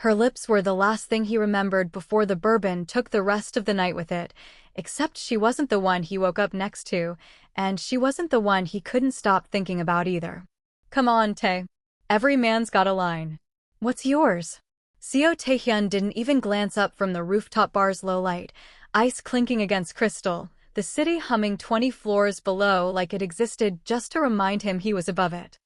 Her lips were the last thing he remembered before the bourbon took the rest of the night with it, except she wasn't the one he woke up next to, and she wasn't the one he couldn't stop thinking about either. Come on, Tae. Every man's got a line. What's yours? Seo Taehyun didn't even glance up from the rooftop bar's low light, ice clinking against crystal, the city humming 20 floors below like it existed just to remind him he was above it.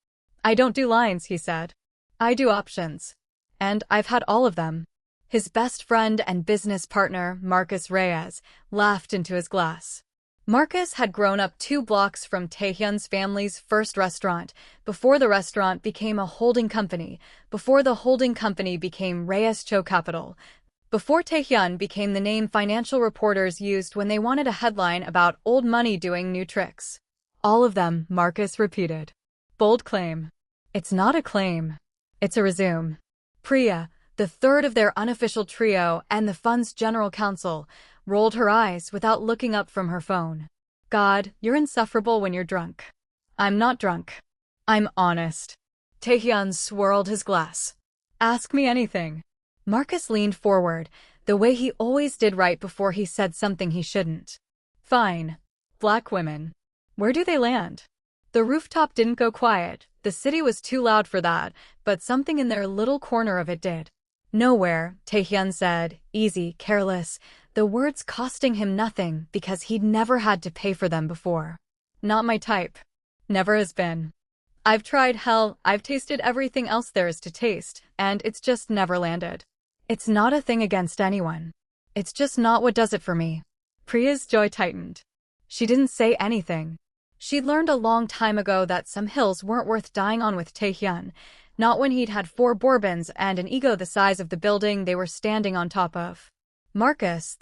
I don't do lines, he said. I do options. And I've had all of them. His best friend and business partner, Marcus Reyes, laughed into his glass. Marcus had grown up 2 blocks from Taehyun's family's first restaurant, before the restaurant became a holding company, before the holding company became Reyes Cho Capital, before Taehyun became the name financial reporters used when they wanted a headline about old money doing new tricks. All of them, Marcus repeated. Bold claim. It's not a claim. It's a resume. Priya, the third of their unofficial trio and the fund's general counsel, rolled her eyes without looking up from her phone. God, you're insufferable when you're drunk. I'm not drunk. I'm honest. Taehyun swirled his glass. Ask me anything. Marcus leaned forward, the way he always did right before he said something he shouldn't. Fine. Black women. Where do they land? The rooftop didn't go quiet, the city was too loud for that, but something in their little corner of it did. Nowhere, Taehyun said, easy, careless, the words costing him nothing because he'd never had to pay for them before. Not my type. Never has been. I've tried, hell, I've tasted everything else there is to taste, and it's just never landed. It's not a thing against anyone. It's just not what does it for me. Priya's jaw tightened. She didn't say anything. She'd learned a long time ago that some hills weren't worth dying on with Taehyun, not when he'd had 4 bourbons and an ego the size of the building they were standing on top of. Marcus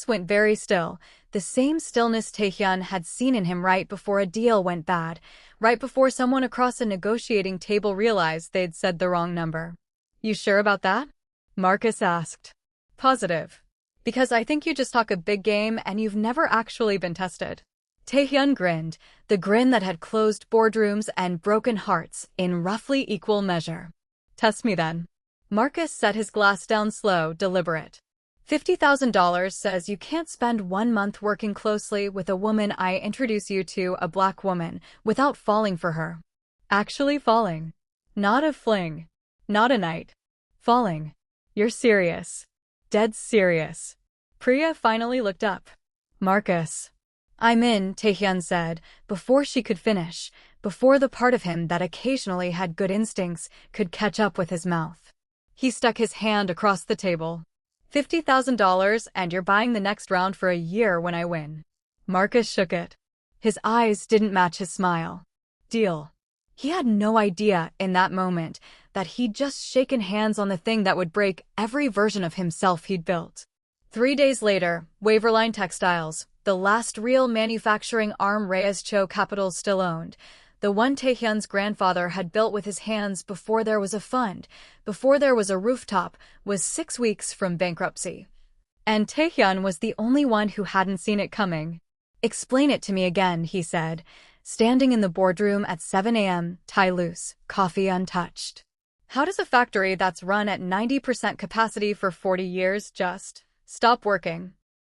went very still, the same stillness Taehyun had seen in him right before a deal went bad, right before someone across a negotiating table realized they'd said the wrong number. You sure about that? Marcus asked. Positive. Because I think you just talk a big game and you've never actually been tested. Taehyun grinned, the grin that had closed boardrooms and broken hearts in roughly equal measure. Test me then. Marcus set his glass down slow, deliberate. $50,000 says you can't spend 1 month working closely with a woman I introduce you to, a black woman, without falling for her. Actually falling. Not a fling. Not a night. Falling. You're serious. Dead serious. Priya finally looked up. Marcus. I'm in, Taehyun said, before she could finish, before the part of him that occasionally had good instincts could catch up with his mouth. He stuck his hand across the table. $50,000 and you're buying the next round for a year when I win. Marcus shook it. His eyes didn't match his smile. Deal. He had no idea in that moment that he'd just shaken hands on the thing that would break every version of himself he'd built. 3 days later, Waverline Textiles, the last real manufacturing arm Reyes Cho Capital still owned, the one Taehyun's grandfather had built with his hands before there was a fund, before there was a rooftop, was 6 weeks from bankruptcy. And Taehyun was the only one who hadn't seen it coming. Explain it to me again, he said, standing in the boardroom at 7 a.m., tie loose, coffee untouched. How does a factory that's run at 90% capacity for 40 years just stop working?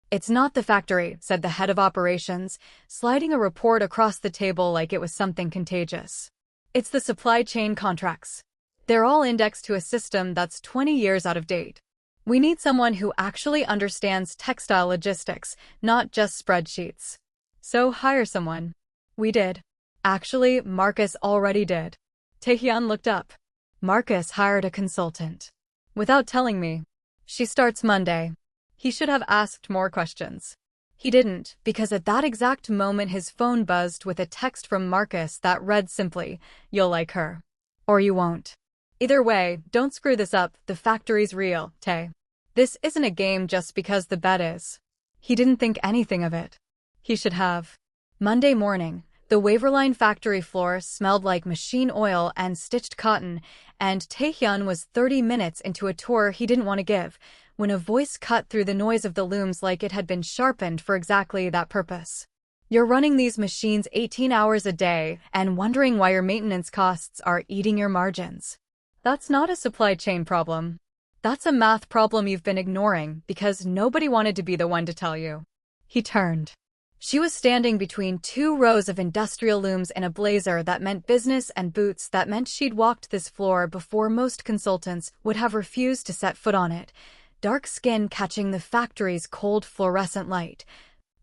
It's not the factory, said the head of operations, sliding a report across the table like it was something contagious. It's the supply chain contracts. They're all indexed to a system that's 20 years out of date. We need someone who actually understands textile logistics, not just spreadsheets. So hire someone. We did. Actually, Marcus already did. Taehyun looked up. Marcus hired a consultant. Without telling me. She starts Monday. He should have asked more questions. He didn't, because at that exact moment his phone buzzed with a text from Marcus that read simply, "You'll like her. Or you won't. Either way, don't screw this up, the factory's real, Tae. This isn't a game just because the bet is." He didn't think anything of it. He should have. Monday morning, the Waverline factory floor smelled like machine oil and stitched cotton, and Taehyun was 30 minutes into a tour he didn't want to give, when a voice cut through the noise of the looms like it had been sharpened for exactly that purpose. You're running these machines 18 hours a day and wondering why your maintenance costs are eating your margins. That's not a supply chain problem. That's a math problem you've been ignoring because nobody wanted to be the one to tell you. He turned. She was standing between two rows of industrial looms in a blazer that meant business and boots that meant she'd walked this floor before most consultants would have refused to set foot on it, dark skin catching the factory's cold fluorescent light.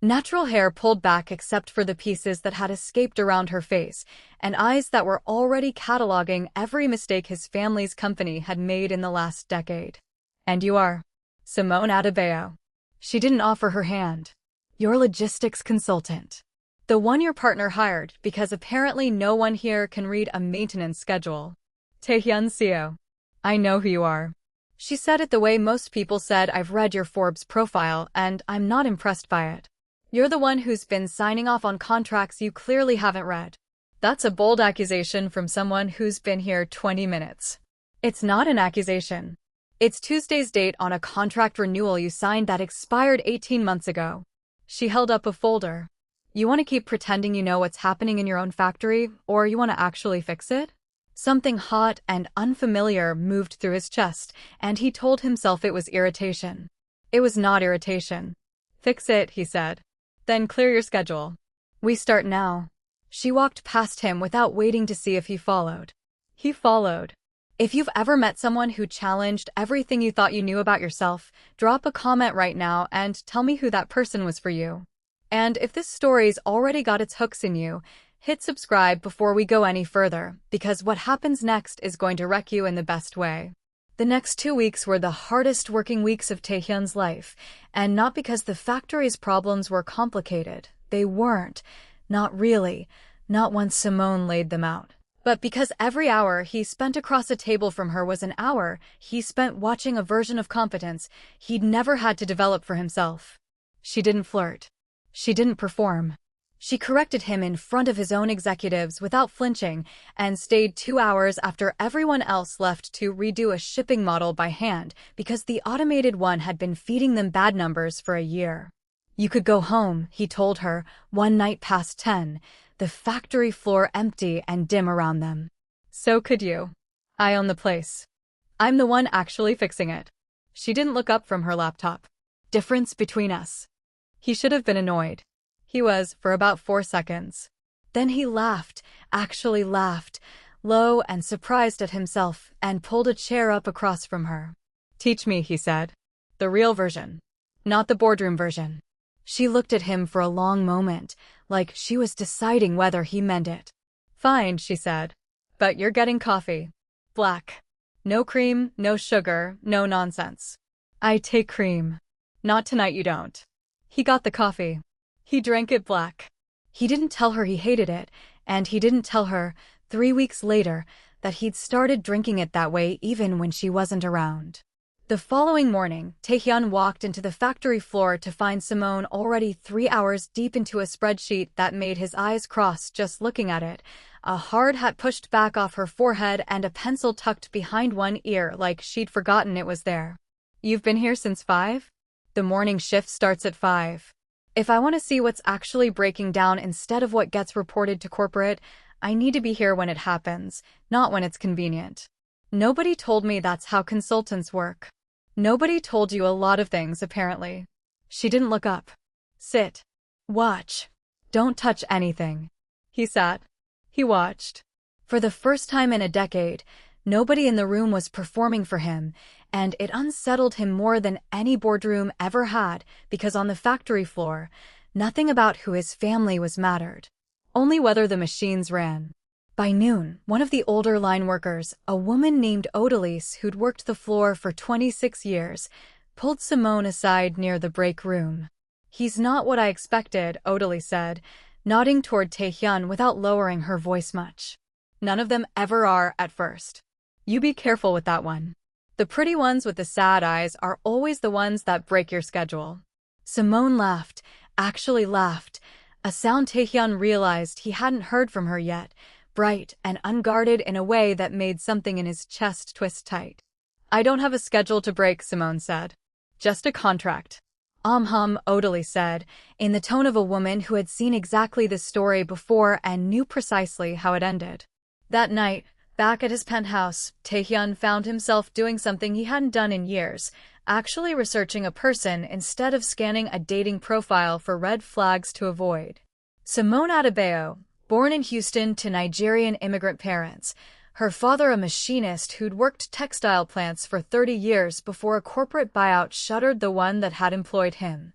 Natural hair pulled back except for the pieces that had escaped around her face, and eyes that were already cataloging every mistake his family's company had made in the last decade. And you are Simone Adebayo. She didn't offer her hand. Your logistics consultant. The one your partner hired because apparently no one here can read a maintenance schedule. Taehyun Seo. I know who you are. She said it the way most people said, I've read your Forbes profile and I'm not impressed by it. You're the one who's been signing off on contracts you clearly haven't read. That's a bold accusation from someone who's been here 20 minutes. It's not an accusation. It's Tuesday's date on a contract renewal you signed that expired 18 months ago. She held up a folder. You want to keep pretending you know what's happening in your own factory, or you want to actually fix it? Something hot and unfamiliar moved through his chest, and he told himself it was irritation. It was not irritation. Fix it, he said. Then clear your schedule. We start now. She walked past him without waiting to see if he followed. He followed. If you've ever met someone who challenged everything you thought you knew about yourself, drop a comment right now and tell me who that person was for you. And if this story's already got its hooks in you, hit subscribe before we go any further, because what happens next is going to wreck you in the best way. The next 2 weeks were the hardest working weeks of Taehyun's life, and not because the factory's problems were complicated. They weren't. Not really. Not once Simone laid them out. But because every hour he spent across a table from her was an hour he spent watching a version of competence he'd never had to develop for himself. She didn't flirt. She didn't perform. She corrected him in front of his own executives without flinching and stayed 2 hours after everyone else left to redo a shipping model by hand because the automated one had been feeding them bad numbers for a year. You could go home, he told her, one night past 10, the factory floor empty and dim around them. So could you. I own the place. I'm the one actually fixing it. She didn't look up from her laptop. Difference between us. He should have been annoyed. He was, for about 4 seconds. Then he laughed, actually laughed, low and surprised at himself, and pulled a chair up across from her. Teach me, he said. The real version. Not the boardroom version. She looked at him for a long moment, like she was deciding whether he meant it. Fine, she said. But you're getting coffee. Black. No cream, no sugar, no nonsense. I take cream. Not tonight, you don't. He got the coffee. He drank it black. He didn't tell her he hated it, and he didn't tell her, 3 weeks later, that he'd started drinking it that way even when she wasn't around. The following morning, Taehyun walked into the factory floor to find Simone already 3 hours deep into a spreadsheet that made his eyes cross just looking at it, a hard hat pushed back off her forehead and a pencil tucked behind one ear like she'd forgotten it was there. You've been here since 5? The morning shift starts at 5. If I want to see what's actually breaking down instead of what gets reported to corporate, I need to be here when it happens, not when it's convenient. Nobody told me that's how consultants work. Nobody told you a lot of things, apparently. She didn't look up. Sit. Watch. Don't touch anything. He sat. He watched. For the first time in a decade, nobody in the room was performing for him, and it unsettled him more than any boardroom ever had because on the factory floor, nothing about who his family was mattered. Only whether the machines ran. By noon, one of the older line workers, a woman named Odalise who'd worked the floor for 26 years, pulled Simone aside near the break room. He's not what I expected, Odalise said, nodding toward Taehyun without lowering her voice much. None of them ever are at first. You be careful with that one. The pretty ones with the sad eyes are always the ones that break your schedule. Simone laughed, actually laughed, a sound Taehyun realized he hadn't heard from her yet, bright and unguarded in a way that made something in his chest twist tight. I don't have a schedule to break, Simone said. Just a contract. Odalise said, in the tone of a woman who had seen exactly this story before and knew precisely how it ended. That night, Back at his penthouse, Taehyun found himself doing something he hadn't done in years, actually researching a person instead of scanning a dating profile for red flags to avoid. Simone Adebayo, born in Houston to Nigerian immigrant parents, her father a machinist who'd worked textile plants for 30 years before a corporate buyout shuttered the one that had employed him.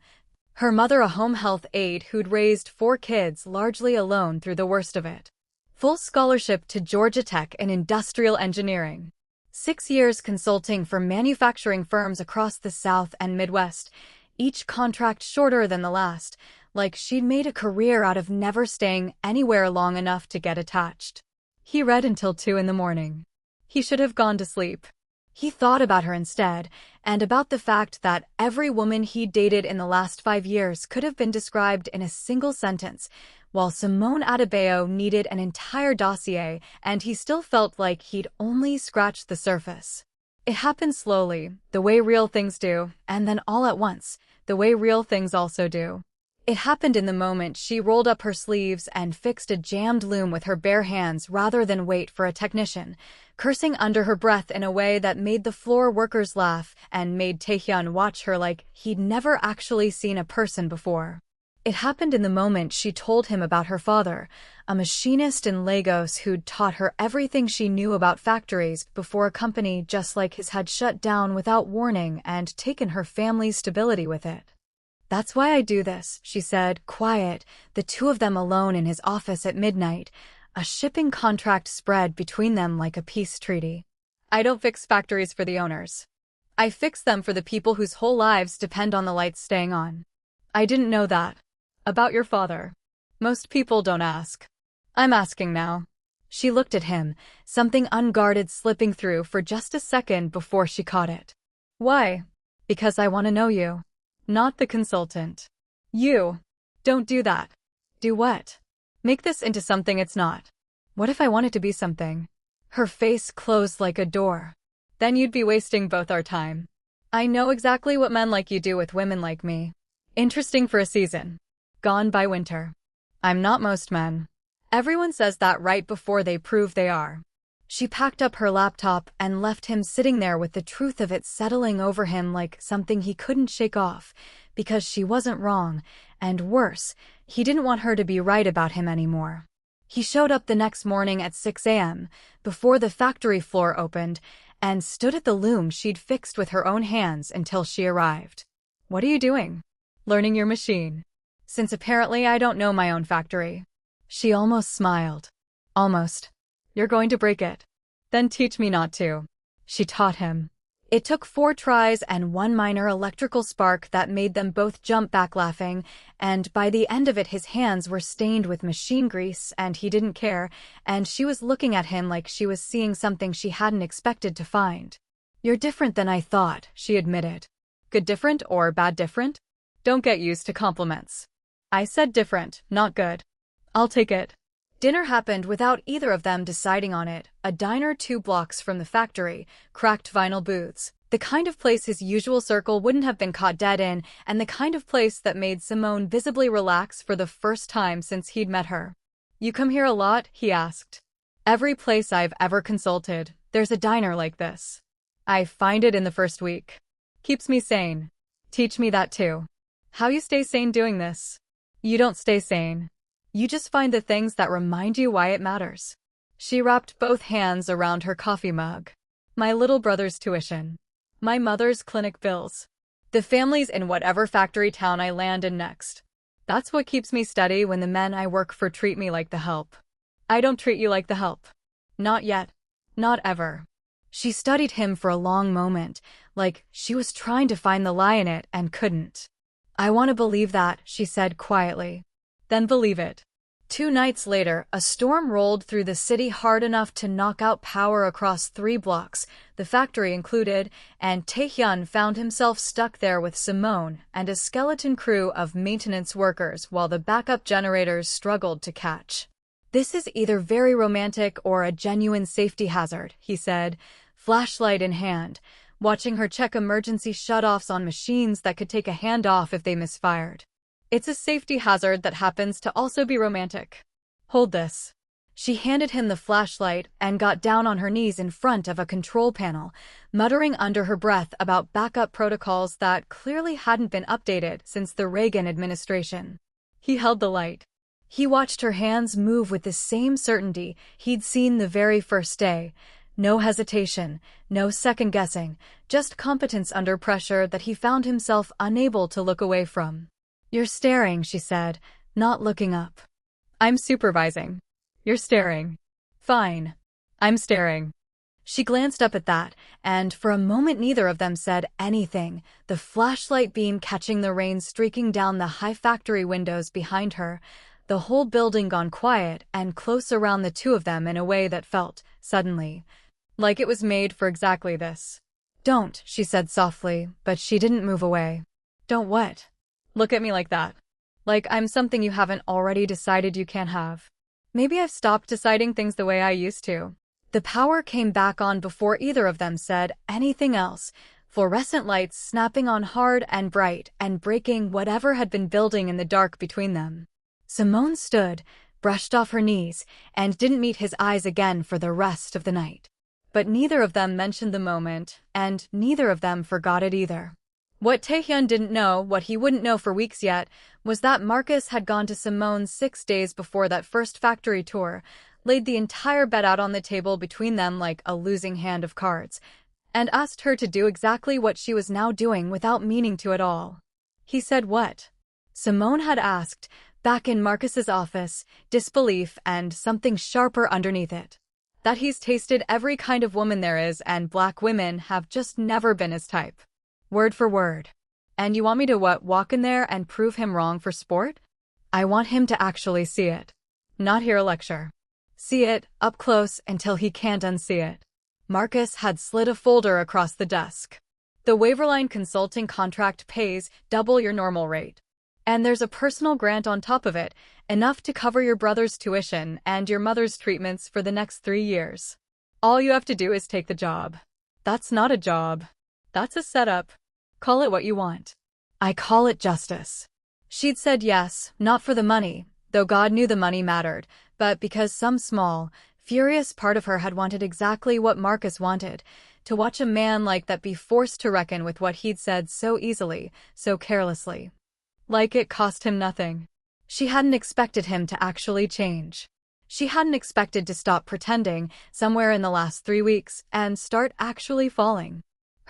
Her mother a home health aide who'd raised 4 kids largely alone through the worst of it. Full scholarship to Georgia Tech in industrial engineering. 6 years consulting for manufacturing firms across the South and Midwest, each contract shorter than the last, like she'd made a career out of never staying anywhere long enough to get attached. He read until 2 in the morning. He should have gone to sleep. He thought about her instead, and about the fact that every woman he'd dated in the last 5 years could have been described in a single sentence, while Simone Adebayo needed an entire dossier, and he still felt like he'd only scratched the surface. It happened slowly, the way real things do, and then all at once, the way real things also do. It happened in the moment she rolled up her sleeves and fixed a jammed loom with her bare hands rather than wait for a technician, cursing under her breath in a way that made the floor workers laugh and made Taehyun watch her like he'd never actually seen a person before. It happened in the moment she told him about her father, a machinist in Lagos who'd taught her everything she knew about factories before a company just like his had shut down without warning and taken her family's stability with it. "That's why I do this," she said, quiet, the two of them alone in his office at midnight, a shipping contract spread between them like a peace treaty. "I don't fix factories for the owners. I fix them for the people whose whole lives depend on the lights staying on." "I didn't know that. About your father. Most people don't ask. I'm asking now." She looked at him, something unguarded slipping through for just a second before she caught it. "Why?" "Because I want to know you. Not the consultant. You. Don't do that." "Do what?" "Make this into something it's not." "What if I want it to be something?" Her face closed like a door. "Then you'd be wasting both our time. I know exactly what men like you do with women like me. Interesting for a season. Gone by winter. I'm not most men. Everyone says that right before they prove they are." She packed up her laptop and left him sitting there with the truth of it settling over him like something he couldn't shake off, because she wasn't wrong, and worse, he didn't want her to be right about him anymore. He showed up the next morning at 6 a.m., before the factory floor opened, and stood at the loom she'd fixed with her own hands until she arrived. "What are you doing?" "Learning your machine. Since apparently I don't know my own factory." She almost smiled. "Almost. You're going to break it. Then teach me not to." She taught him. It took 4 tries and 1 minor electrical spark that made them both jump back laughing, and by the end of it his hands were stained with machine grease and he didn't care, and she was looking at him like she was seeing something she hadn't expected to find. "You're different than I thought," she admitted. "Good different or bad different? Don't get used to compliments." "I said different, not good." "I'll take it." Dinner happened without either of them deciding on it, a diner 2 blocks from the factory, cracked vinyl booths, the kind of place his usual circle wouldn't have been caught dead in, and the kind of place that made Simone visibly relax for the first time since he'd met her. "You come here a lot?" he asked. "Every place I've ever consulted, there's a diner like this. I find it in the first week. Keeps me sane. Teach me that too." "How you stay sane doing this?" "You don't stay sane. You just find the things that remind you why it matters." She wrapped both hands around her coffee mug. "My little brother's tuition. My mother's clinic bills. The families in whatever factory town I land in next. That's what keeps me steady when the men I work for treat me like the help. I don't treat you like the help. Not yet. Not ever." She studied him for a long moment, like she was trying to find the lie in it and couldn't. "I want to believe that," she said quietly. "Then believe it." 2 nights later, a storm rolled through the city hard enough to knock out power across 3 blocks, the factory included, and Taehyun found himself stuck there with Simone and a skeleton crew of maintenance workers while the backup generators struggled to catch. "This is either very romantic or a genuine safety hazard," he said, flashlight in hand, watching her check emergency shutoffs on machines that could take a hand off if they misfired. "It's a safety hazard that happens to also be romantic. Hold this." She handed him the flashlight and got down on her knees in front of a control panel, muttering under her breath about backup protocols that clearly hadn't been updated since the Reagan administration. He held the light. He watched her hands move with the same certainty he'd seen the very first day. No hesitation, no second-guessing, just competence under pressure that he found himself unable to look away from. "You're staring," she said, not looking up. "I'm supervising. You're staring." "Fine. I'm staring." She glanced up at that, and for a moment neither of them said anything, the flashlight beam catching the rain streaking down the high factory windows behind her, the whole building gone quiet and close around the two of them in a way that felt, suddenly, like it was made for exactly this. "Don't," she said softly, but she didn't move away. "Don't what?" "Look at me like that. Like I'm something you haven't already decided you can't have." Maybe I've stopped deciding things the way I used to. The power came back on before either of them said anything else, fluorescent lights snapping on hard and bright and breaking whatever had been building in the dark between them. Simone stood, brushed off her knees, and didn't meet his eyes again for the rest of the night. But neither of them mentioned the moment, and neither of them forgot it either. What Taehyun didn't know, what he wouldn't know for weeks yet, was that Marcus had gone to Simone 6 days before that first factory tour, laid the entire bet out on the table between them like a losing hand of cards, and asked her to do exactly what she was now doing without meaning to at all. He said what? Simone had asked, back in Marcus's office, disbelief and something sharper underneath it. That he's tasted every kind of woman there is and black women have just never been his type. Word for word. "And you want me to what, walk in there and prove him wrong for sport?" "I want him to actually see it. Not hear a lecture. See it, up close, until he can't unsee it." Marcus had slid a folder across the desk. "The Waverline Consulting contract pays double your normal rate. And there's a personal grant on top of it, enough to cover your brother's tuition and your mother's treatments for the next 3 years. All you have to do is take the job." "That's not a job. That's a setup. Call it what you want." "I call it justice." She'd said yes, not for the money, though God knew the money mattered, but because some small, furious part of her had wanted exactly what Marcus wanted, to watch a man like that be forced to reckon with what he'd said so easily, so carelessly. Like it cost him nothing. She hadn't expected him to actually change. She hadn't expected to stop pretending somewhere in the last 3 weeks and start actually falling.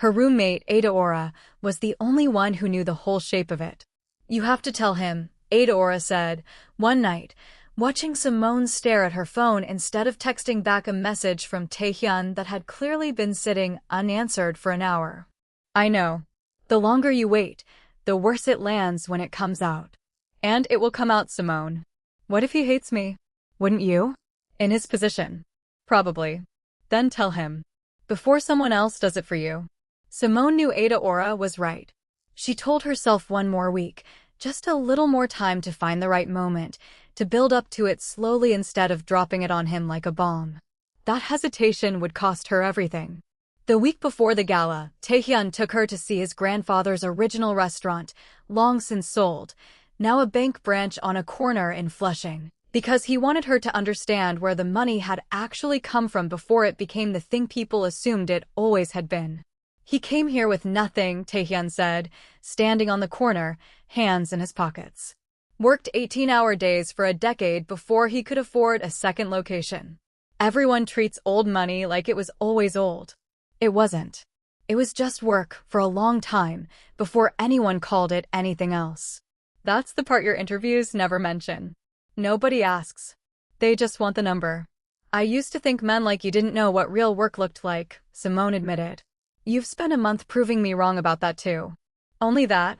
Her roommate, Ada Ora, was the only one who knew the whole shape of it. "You have to tell him," Ada Ora said, one night, watching Simone stare at her phone instead of texting back a message from Taehyun that had clearly been sitting unanswered for an hour. "I know. The longer you wait, the worse it lands when it comes out. And it will come out, Simone. What if he hates me? Wouldn't you? In his position. Probably. Then tell him. Before someone else does it for you." Simone knew Ada Ora was right. She told herself one more week, just a little more time to find the right moment, to build up to it slowly instead of dropping it on him like a bomb. That hesitation would cost her everything. The week before the gala, Taehyun took her to see his grandfather's original restaurant, long since sold, now a bank branch on a corner in Flushing, because he wanted her to understand where the money had actually come from before it became the thing people assumed it always had been. "He came here with nothing," Taehyun said, standing on the corner, hands in his pockets. "Worked 18-hour days for a decade before he could afford a second location. Everyone treats old money like it was always old. It wasn't. It was just work for a long time before anyone called it anything else. That's the part your interviews never mention. Nobody asks. They just want the number." "I used to think men like you didn't know what real work looked like," Simone admitted. "You've spent a month proving me wrong about that too." "Only that?"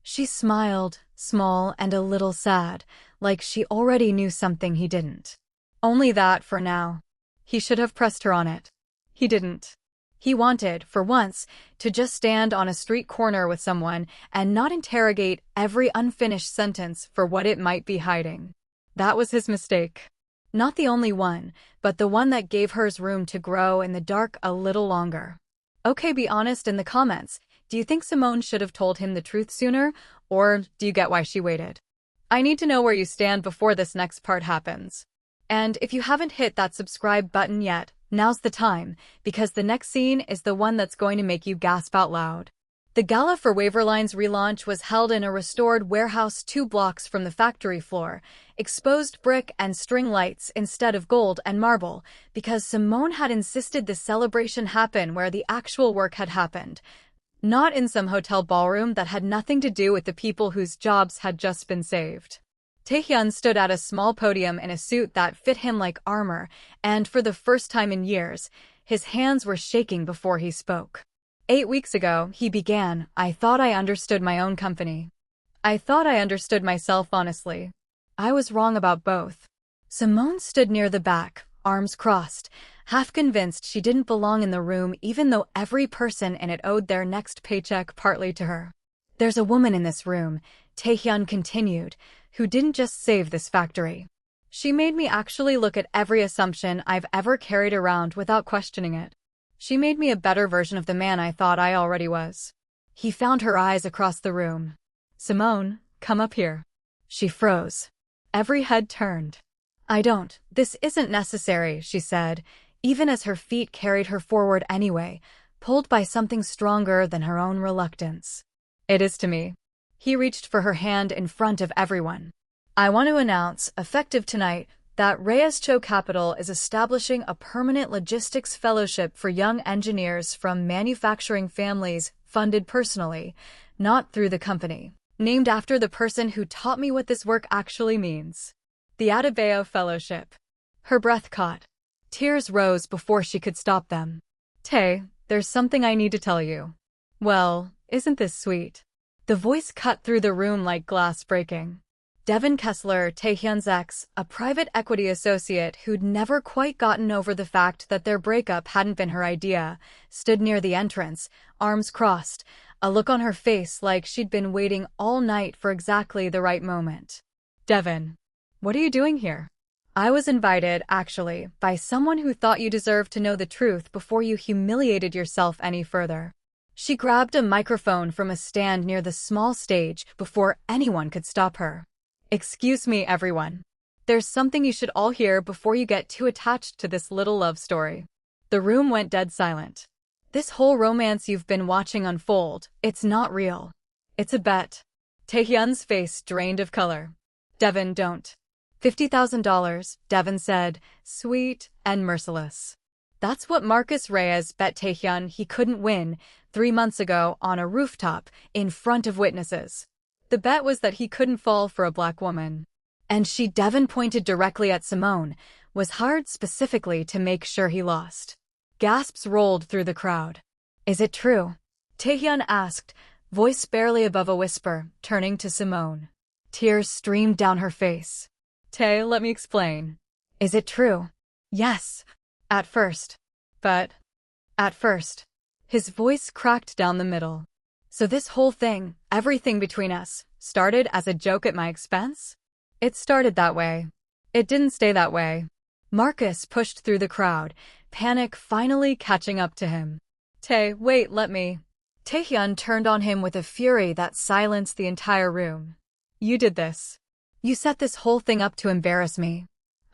She smiled, small and a little sad, like she already knew something he didn't. "Only that for now." He should have pressed her on it. He didn't. He wanted, for once, to just stand on a street corner with someone and not interrogate every unfinished sentence for what it might be hiding. That was his mistake. Not the only one, but the one that gave hers room to grow in the dark a little longer. Okay, be honest in the comments. Do you think Simone should have told him the truth sooner, or do you get why she waited? I need to know where you stand before this next part happens. And if you haven't hit that subscribe button yet, now's the time, because the next scene is the one that's going to make you gasp out loud. The gala for Waverline's relaunch was held in a restored warehouse 2 blocks from the factory floor, exposed brick and string lights instead of gold and marble, because Simone had insisted the celebration happen where the actual work had happened, not in some hotel ballroom that had nothing to do with the people whose jobs had just been saved. Taehyun stood at a small podium in a suit that fit him like armor, and for the first time in years, his hands were shaking before he spoke. 8 weeks ago, he began, I thought I understood my own company. I thought I understood myself honestly. I was wrong about both. Simone stood near the back, arms crossed, half convinced she didn't belong in the room even though every person in it owed their next paycheck partly to her. There's a woman in this room, Taehyun continued, who didn't just save this factory. She made me actually look at every assumption I've ever carried around without questioning it. She made me a better version of the man I thought I already was. He found her eyes across the room. Simone, come up here. She froze. Every head turned. I don't. This isn't necessary, she said, even as her feet carried her forward anyway, pulled by something stronger than her own reluctance. It is to me. He reached for her hand in front of everyone. I want to announce, effective tonight, that Reyes Cho Capital is establishing a permanent logistics fellowship for young engineers from manufacturing families funded personally, not through the company, named after the person who taught me what this work actually means. The Adebayo Fellowship. Her breath caught. Tears rose before she could stop them. Tae, there's something I need to tell you. Well, isn't this sweet? The voice cut through the room like glass breaking. Devin Kessler, Taehyun's ex, a private equity associate who'd never quite gotten over the fact that their breakup hadn't been her idea, stood near the entrance, arms crossed, a look on her face like she'd been waiting all night for exactly the right moment. Devin, what are you doing here? I was invited, actually, by someone who thought you deserved to know the truth before you humiliated yourself any further. She grabbed a microphone from a stand near the small stage before anyone could stop her. Excuse me, everyone. There's something you should all hear before you get too attached to this little love story. The room went dead silent. This whole romance you've been watching unfold, it's not real. It's a bet. Taehyun's face drained of color. Devin, don't. $50,000, Devin said, sweet and merciless. That's what Marcus Reyes bet Taehyun he couldn't win 3 months ago on a rooftop in front of witnesses. The bet was that he couldn't fall for a black woman. And she, Devin pointed directly at Simone, was hard specifically to make sure he lost. Gasps rolled through the crowd. Is it true? Taehyun asked, voice barely above a whisper, turning to Simone. Tears streamed down her face. Tae, let me explain. Is it true? Yes. At first. But. At first. His voice cracked down the middle. So this whole thing, everything between us, started as a joke at my expense? It started that way. It didn't stay that way. Marcus pushed through the crowd, panic finally catching up to him. Tae, wait, let me. Taehyun turned on him with a fury that silenced the entire room. You did this. You set this whole thing up to embarrass me.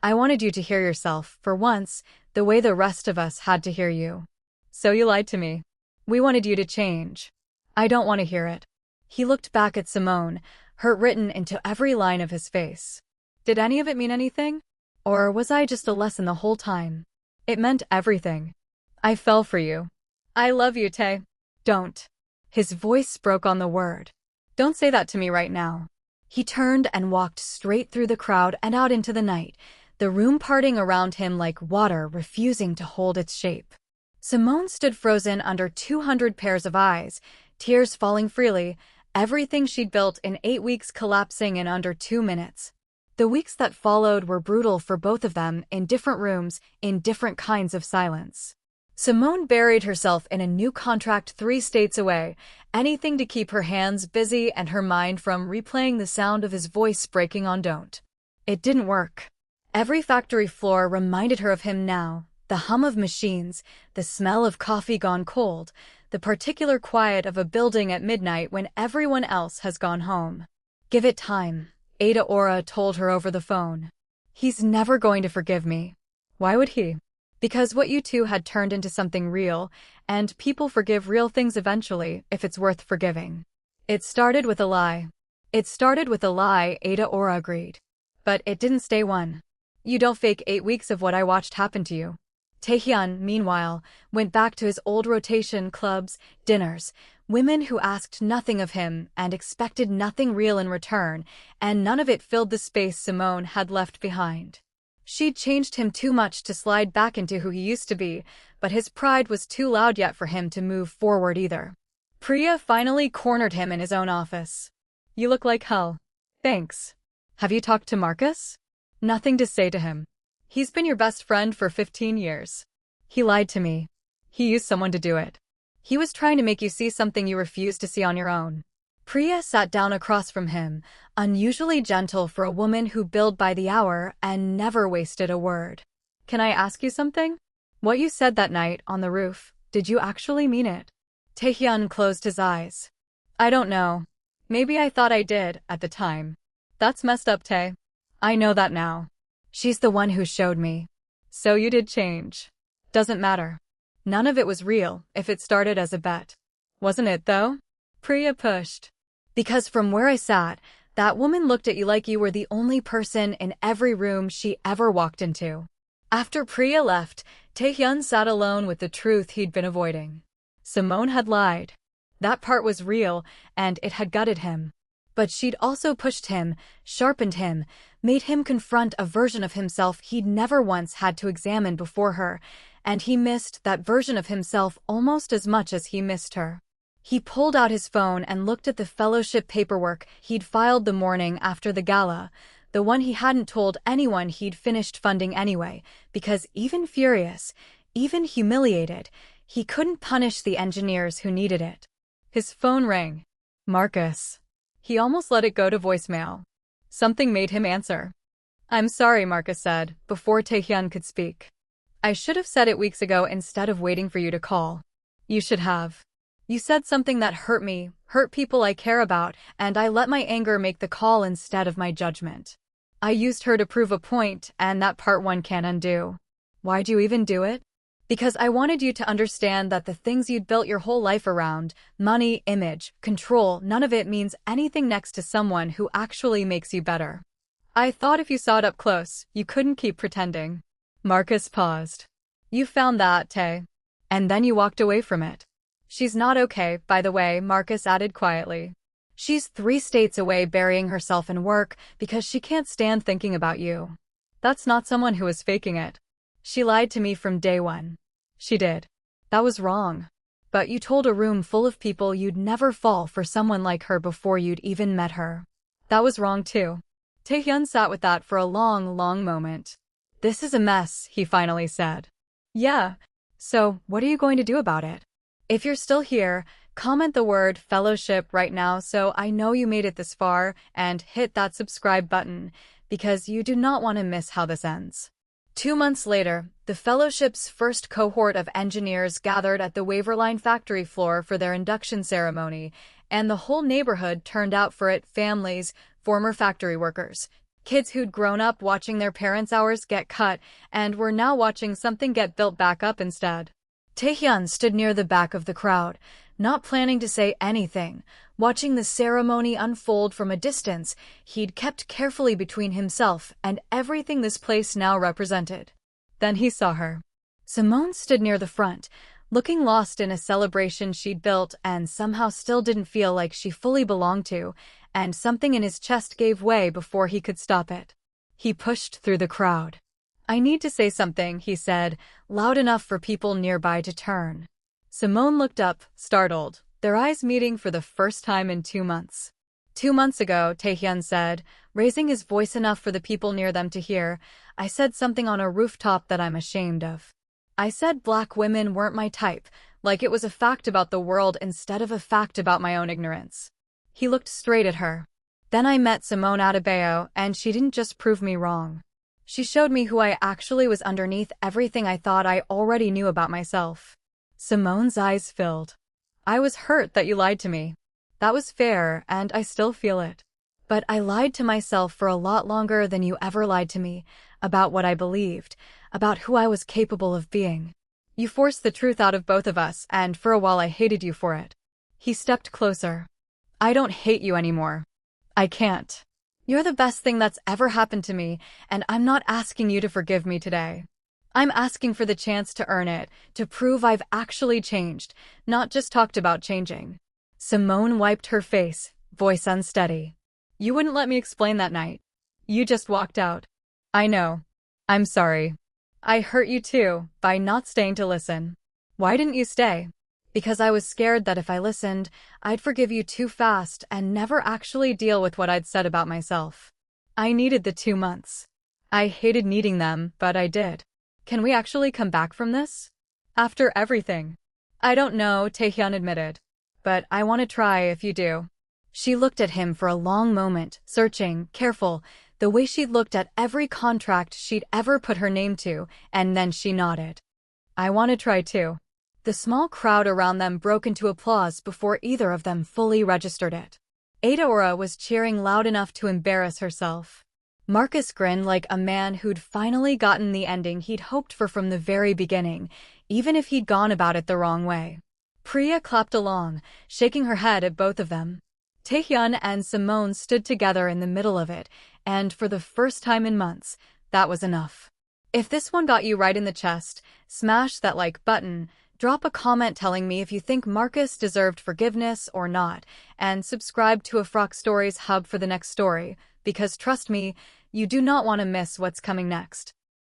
I wanted you to hear yourself, for once, the way the rest of us had to hear you. So you lied to me. We wanted you to change. I don't want to hear it. He looked back at Simone, hurt written into every line of his face. Did any of it mean anything? Or was I just a lesson the whole time? It meant everything. I fell for you. I love you, Tae. Don't. His voice broke on the word. Don't say that to me right now. He turned and walked straight through the crowd and out into the night, the room parting around him like water refusing to hold its shape. Simone stood frozen under 200 pairs of eyes, tears falling freely, everything she'd built in 8 weeks collapsing in under 2 minutes. The weeks that followed were brutal for both of them, in different rooms, in different kinds of silence. Simone buried herself in a new contract 3 states away, anything to keep her hands busy and her mind from replaying the sound of his voice breaking on don't. It didn't work. Every factory floor reminded her of him now, the hum of machines, the smell of coffee gone cold, the particular quiet of a building at midnight when everyone else has gone home. Give it time, Ada Ora told her over the phone. He's never going to forgive me. Why would he? Because what you two had turned into something real, and people forgive real things eventually if it's worth forgiving. It started with a lie. Ada Ora agreed. But it didn't stay one. You don't fake 8 weeks of what I watched happen to you. Taehyun, meanwhile, went back to his old rotation, clubs, dinners, women who asked nothing of him and expected nothing real in return, and none of it filled the space Simone had left behind. She'd changed him too much to slide back into who he used to be, but his pride was too loud yet for him to move forward either. Priya finally cornered him in his own office. You look like hell. Thanks. Have you talked to Marcus? Nothing to say to him. He's been your best friend for 15 years. He lied to me. He used someone to do it. He was trying to make you see something you refused to see on your own. Priya sat down across from him, unusually gentle for a woman who billed by the hour and never wasted a word. Can I ask you something? What you said that night on the roof, did you actually mean it? Taehyun closed his eyes. I don't know. Maybe I thought I did at the time. That's messed up, Tae. I know that now. She's the one who showed me. So you did change. Doesn't matter. None of it was real if it started as a bet. Wasn't it, though? Priya pushed. Because from where I sat, that woman looked at you like you were the only person in every room she ever walked into. After Priya left, Taehyun sat alone with the truth he'd been avoiding. Simone had lied. That part was real, and it had gutted him. But she'd also pushed him, sharpened him, made him confront a version of himself he'd never once had to examine before her, and he missed that version of himself almost as much as he missed her. He pulled out his phone and looked at the fellowship paperwork he'd filed the morning after the gala, the one he hadn't told anyone he'd finished funding anyway, because even furious, even humiliated, he couldn't punish the engineers who needed it. His phone rang. Marcus. He almost let it go to voicemail. Something made him answer. I'm sorry, Marcus said, before Taehyun could speak. I should have said it weeks ago instead of waiting for you to call. You should have. You said something that hurt me, hurt people I care about, and I let my anger make the call instead of my judgment. I used her to prove a point, and that part one can't undo. Why'd you even do it? Because I wanted you to understand that the things you'd built your whole life around, money, image, control, none of it means anything next to someone who actually makes you better. I thought if you saw it up close, you couldn't keep pretending. Marcus paused. You found that, Tae. And then you walked away from it. She's not okay, by the way, Marcus added quietly. She's 3 states away burying herself in work because she can't stand thinking about you. That's not someone who is faking it. She lied to me from day one. She did. That was wrong. But you told a room full of people you'd never fall for someone like her before you'd even met her. That was wrong too. Taehyun sat with that for a long, long moment. This is a mess, he finally said. Yeah. So, what are you going to do about it? If you're still here, comment the word fellowship right now so I know you made it this far, and hit that subscribe button, because you do not want to miss how this ends. 2 months later, the fellowship's first cohort of engineers gathered at the Waverline factory floor for their induction ceremony, and the whole neighborhood turned out for it. Families, former factory workers, kids who'd grown up watching their parents' hours get cut and were now watching something get built back up instead. Taehyun stood near the back of the crowd, not planning to say anything, watching the ceremony unfold from a distance he'd kept carefully between himself and everything this place now represented. Then he saw her. Simone stood near the front, looking lost in a celebration she'd built and somehow still didn't feel like she fully belonged to, and something in his chest gave way before he could stop it. He pushed through the crowd. I need to say something, he said, loud enough for people nearby to turn. Simone looked up, startled, their eyes meeting for the first time in 2 months. 2 months ago, Taehyun said, raising his voice enough for the people near them to hear, I said something on a rooftop that I'm ashamed of. I said black women weren't my type, like it was a fact about the world instead of a fact about my own ignorance. He looked straight at her. Then I met Simone Adebayo, and she didn't just prove me wrong. She showed me who I actually was underneath everything I thought I already knew about myself. Simone's eyes filled. I was hurt that you lied to me. That was fair, and I still feel it. But I lied to myself for a lot longer than you ever lied to me, about what I believed, about who I was capable of being. You forced the truth out of both of us, and for a while I hated you for it. He stepped closer. I don't hate you anymore. I can't. You're the best thing that's ever happened to me, and I'm not asking you to forgive me today. I'm asking for the chance to earn it, to prove I've actually changed, not just talked about changing. Simone wiped her face, voice unsteady. You wouldn't let me explain that night. You just walked out. I know. I'm sorry. I hurt you too, by not staying to listen. Why didn't you stay? Because I was scared that if I listened, I'd forgive you too fast and never actually deal with what I'd said about myself. I needed the 2 months. I hated needing them, but I did. Can we actually come back from this? After everything? I don't know, Taehyun admitted. But I want to try if you do. She looked at him for a long moment, searching, careful, the way she'd looked at every contract she'd ever put her name to, and then she nodded. I want to try too. The small crowd around them broke into applause before either of them fully registered it. Aoda was cheering loud enough to embarrass herself. Marcus grinned like a man who'd finally gotten the ending he'd hoped for from the very beginning, even if he'd gone about it the wrong way. Priya clapped along, shaking her head at both of them. Taehyun and Simone stood together in the middle of it, and for the first time in months, that was enough. If this one got you right in the chest, smash that like button, drop a comment telling me if you think Marcus deserved forgiveness or not, and subscribe to Afrok Stories Hub for the next story, because trust me, you do not want to miss what's coming next.